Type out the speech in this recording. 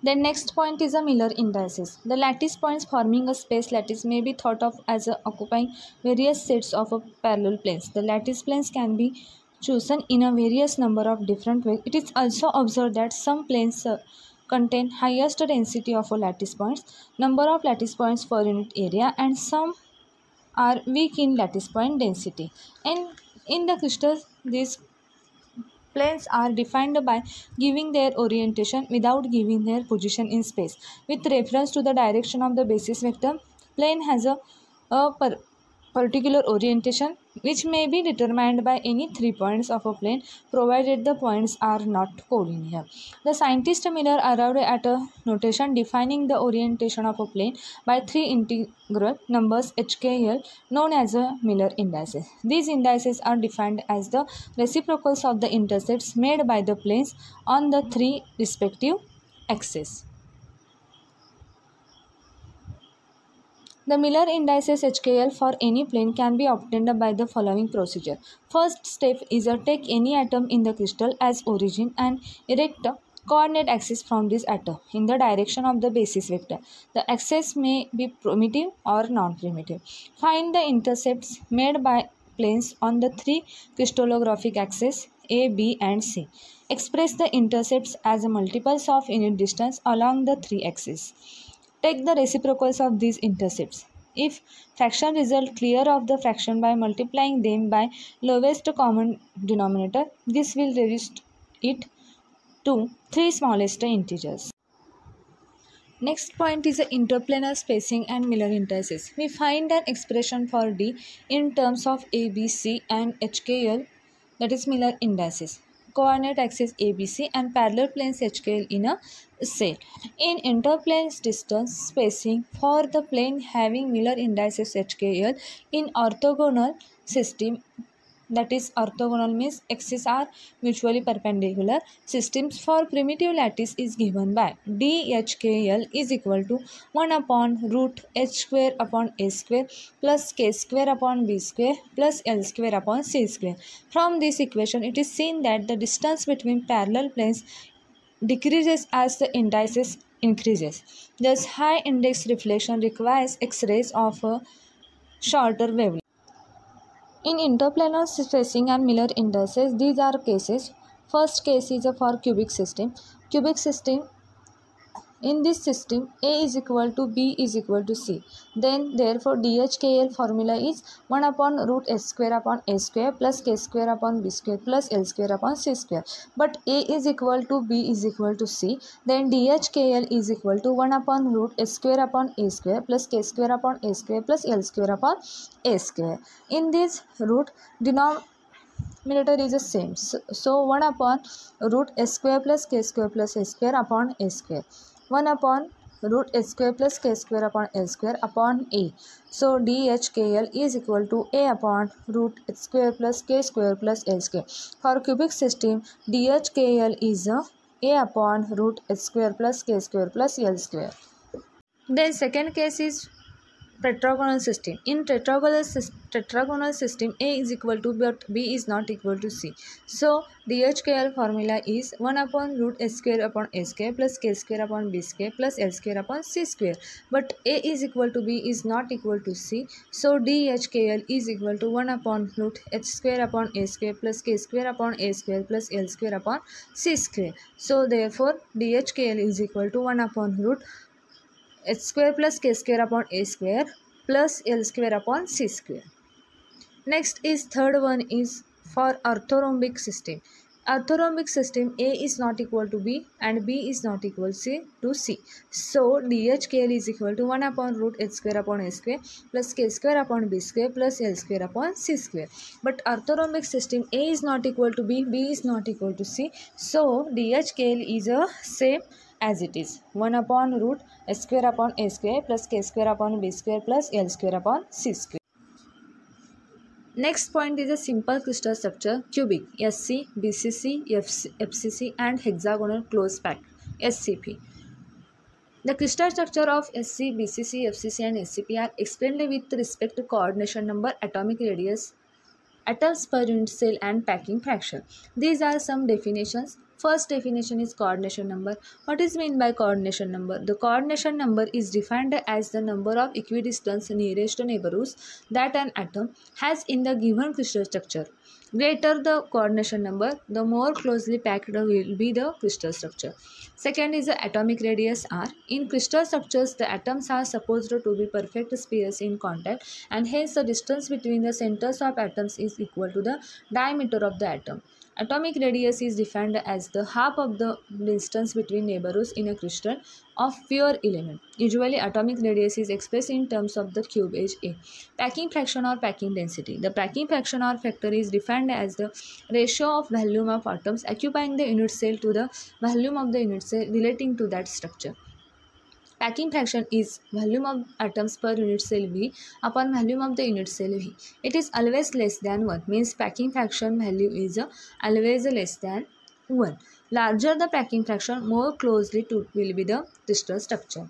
Then next point is a Miller indices. The lattice points forming a space lattice may be thought of as occupying various sets of parallel planes. The lattice planes can be chosen in a various number of different ways. It is also observed that some planes contain highest density of lattice points, number of lattice points per unit area, and some are weak in lattice point density. And in the crystals, these planes are defined by giving their orientation without giving their position in space. With reference to the direction of the basis vector, plane has a particular orientation which may be determined by any 3 points of a plane provided the points are not collinear. The scientist Miller arrived at a notation defining the orientation of a plane by 3 integral numbers HKL known as a Miller indices. These indices are defined as the reciprocals of the intercepts made by the planes on the 3 respective axes. The Miller indices HKL for any plane can be obtained by the following procedure. First step is to take any atom in the crystal as origin and erect a coordinate axis from this atom in the direction of the basis vector. The axis may be primitive or non-primitive. Find the intercepts made by planes on the 3 crystallographic axes A, B and C. Express the intercepts as multiples of unit distance along the 3 axes. Take the reciprocals of these intercepts. If fraction result, clear off the fraction by multiplying them by lowest common denominator. This will reduce it to 3 smallest integers. Next point is the interplanar spacing and Miller indices. We find an expression for D in terms of A, B, C and HKL, that is Miller indices. Coordinate axis ABC and parallel planes HKL in a set. In interplane distance spacing for the plane having Miller indices HKL in orthogonal system, that is orthogonal means axes are mutually perpendicular systems, for primitive lattice is given by DHKL is equal to 1 upon root h square upon a square plus k square upon b square plus l square upon c square. From this equation it is seen that the distance between parallel planes decreases as the indices increases. Thus high index reflection requires X-rays of a shorter wavelength. In interplanar spacing and Miller indices, these are cases. First case is for cubic system. Cubic system, in this system A is equal to B is equal to C. Then therefore DHKL formula is 1 upon root S square upon A square plus K square upon B square plus L square upon C square. But A is equal to B is equal to C. Then DHKL is equal to 1 upon root S square upon A square plus K square upon A square plus L square upon A square. In this root denominator is the same. So 1 upon root S square plus K square plus A square upon A square. 1 upon root S square plus K square upon L square upon A. So DHKL is equal to A upon root H square plus K square plus L square. For cubic system, DHKL is A upon root H square plus K square plus L square. Then second case is tetragonal system. In tetragonal system A is equal to but B is not equal to C. So DHKL formula is 1 upon root S square upon A square plus K square upon B square plus L square upon C square. But A is equal to B is not equal to C. So DHKL is equal to 1 upon root H square upon A square plus K square upon A square plus L square upon C square. So therefore DHKL is equal to 1 upon root H square plus K square upon A square plus L square upon C square. Next is third one is for orthorhombic system. Orthorhombic system A is not equal to B and B is not equal to C. So DHKL is equal to 1 upon root H square upon A square plus K square upon B square plus L square upon C square. But orthorhombic system A is not equal to B, B is not equal to C. So DHKL is a same as it is 1 upon root S square upon A square plus K square upon B square plus L square upon C square. Next point is a simple crystal structure cubic SC, BCC, FCC and hexagonal close packed SCP. The crystal structure of SC, BCC, FCC and SCP are explained with respect to coordination number, atomic radius, atoms per unit cell and packing fraction. These are some definitions. First definition is coordination number. What is meant by coordination number? The coordination number is defined as the number of equidistant nearest neighbors that an atom has in the given crystal structure. Greater the coordination number, the more closely packed will be the crystal structure. Second is the atomic radius r. In crystal structures, the atoms are supposed to be perfect spheres in contact, and hence the distance between the centers of atoms is equal to the diameter of the atom. Atomic radius is defined as the half of the distance between neighbors in a crystal of pure element. Usually, atomic radius is expressed in terms of the cube edge A. Packing fraction or packing density. The packing fraction or factor is defined as the ratio of volume of atoms occupying the unit cell to the volume of the unit cell relating to that structure. Packing fraction is volume of atoms per unit cell V upon volume of the unit cell V. It is always less than 1, means packing fraction value is always less than 1. Larger the packing fraction, more closely to will be the crystal structure.